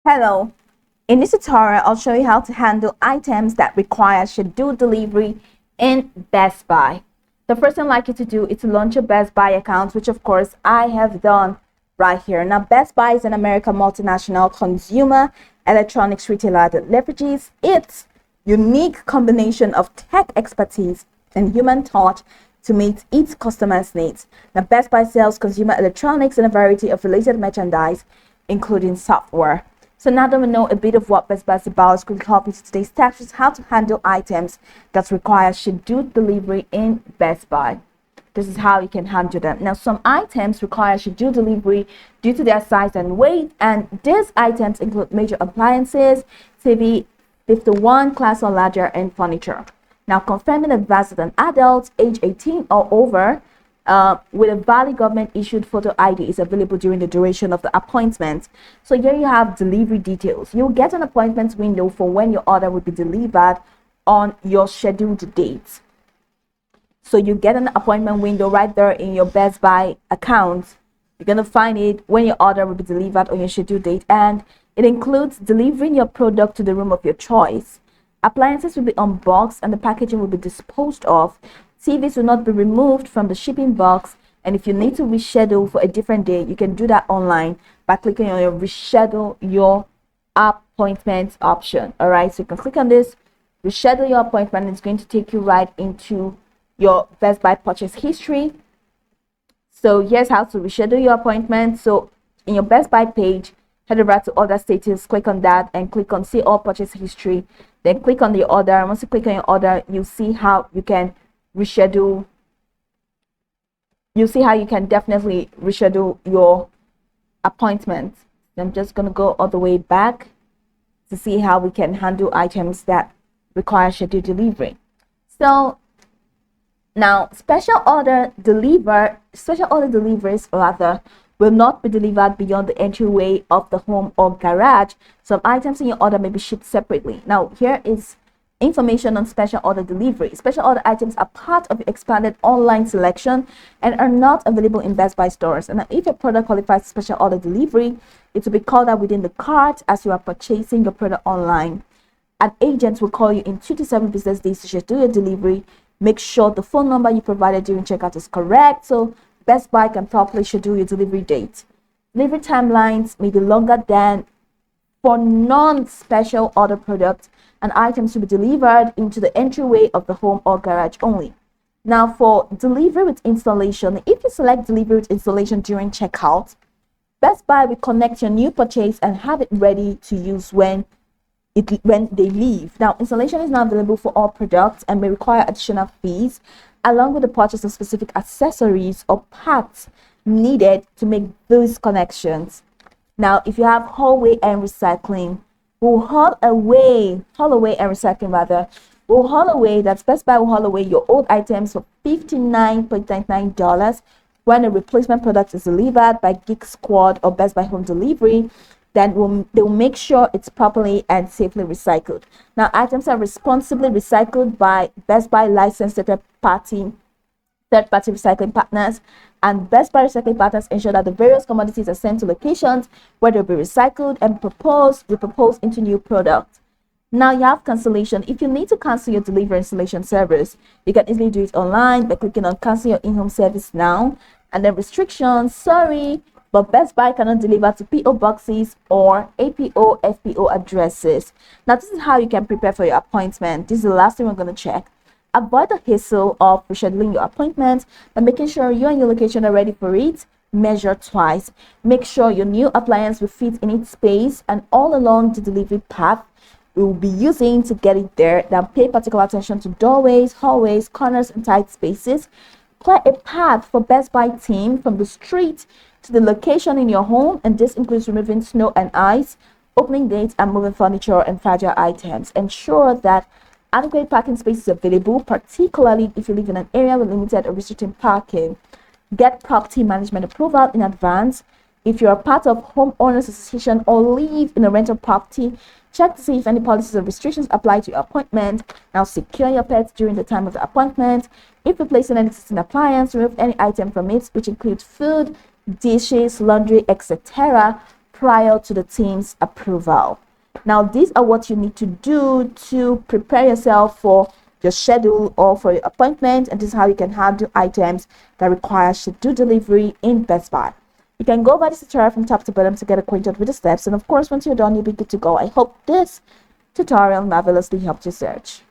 Hello, in this tutorial I'll show you how to handle items that require scheduled delivery in Best Buy. The first thing I'd like you to do is to launch your Best Buy account, which of course I have done right here. Now, Best Buy is an American multinational consumer electronics retailer that leverages its unique combination of tech expertise and human touch to meet its customers' needs. Now, Best Buy sells consumer electronics and a variety of related merchandise, including software. So now that we know a bit of what Best Buy is about, let's quickly hop into today's steps, which is how to handle items that require scheduled delivery in Best Buy. This is how you can handle them. Now, some items require scheduled delivery due to their size and weight, and these items include major appliances, TV, 51 class or larger, and furniture. Now, confirming that resident adults age 18 or over with a valid government-issued photo ID is available during the duration of the appointment. So here you have delivery details. You'll get an appointment window for when your order will be delivered on your scheduled date. So you get an appointment window right there in your Best Buy account. You're going to find it when your order will be delivered on your scheduled date, and it includes delivering your product to the room of your choice. Appliances will be unboxed and the packaging will be disposed of. TVs will not be removed from the shipping box, and if you need to reschedule for a different day, you can do that online by clicking on your reschedule your appointment option. All right, so you can click on this, reschedule your appointment. It's going to take you right into your Best Buy purchase history. So here's how to reschedule your appointment. So in your Best Buy page, head over to order status, click on that and click on see all purchase history, then click on the order. And once you click on your order, you'll see how you can reschedule. You'll see how you can definitely reschedule your appointment. I'm just going to go all the way back to see how we can handle items that require scheduled delivery. So now special order deliveries will not be delivered beyond the entryway of the home or garage. Some items in your order may be shipped separately. Now here is information on special order delivery. Special order items are part of your expanded online selection and are not available in Best Buy stores. And if your product qualifies for special order delivery, it will be called out within the cart as you are purchasing your product online. An agent will call you in 2 to 7 business days to schedule your delivery. Make sure the phone number you provided during checkout is correct so Best Buy can properly schedule your delivery date. Delivery timelines may be longer than for non-special order products, and items to be delivered into the entryway of the home or garage only. Now, for delivery with installation, if you select delivery with installation during checkout, Best Buy will connect your new purchase and have it ready to use when they leave. Now, installation is not available for all products and may require additional fees, along with the purchase of specific accessories or parts needed to make those connections. Now, if you have hallway and recycling, that's Best Buy will haul away your old items for $59.99 when a replacement product is delivered by Geek Squad or Best Buy Home Delivery. Then they will make sure it's properly and safely recycled. Now, items are responsibly recycled by Best Buy licensed third-party recycling partners, and Best Buy recycling partners ensure that the various commodities are sent to locations where they'll be recycled and repurposed into new products. Now you have cancellation. If you need to cancel your delivery installation service, you can easily do it online by clicking on cancel your in-home service now, and then restrictions. Sorry, but Best Buy cannot deliver to PO boxes or APO, FPO addresses. Now this is how you can prepare for your appointment. This is the last thing we're going to check. Avoid the hassle of rescheduling your appointment by making sure you and your location are ready for it. Measure twice. Make sure your new appliance will fit in its space and all along the delivery path we will be using to get it there. Now pay particular attention to doorways, hallways, corners, and tight spaces. Clear a path for Best Buy team from the street to the location in your home, and this includes removing snow and ice, opening gates, and moving furniture and fragile items. Ensure that adequate parking space is available, particularly if you live in an area with limited or restricted parking. Get property management approval in advance. If you're a part of homeowners association or live in a rental property, check to see if any policies or restrictions apply to your appointment. Now, secure your pets during the time of the appointment. If replacing an existing appliance, remove any item from it, which includes food, dishes, laundry, etc. prior to the team's approval. Now, these are what you need to do to prepare yourself for your schedule or for your appointment, and this is how you can handle items that require scheduled delivery in Best Buy. You can go over this tutorial from top to bottom to get acquainted with the steps, and of course, once you're done, you'll be good to go. I hope this tutorial marvelously helped you search.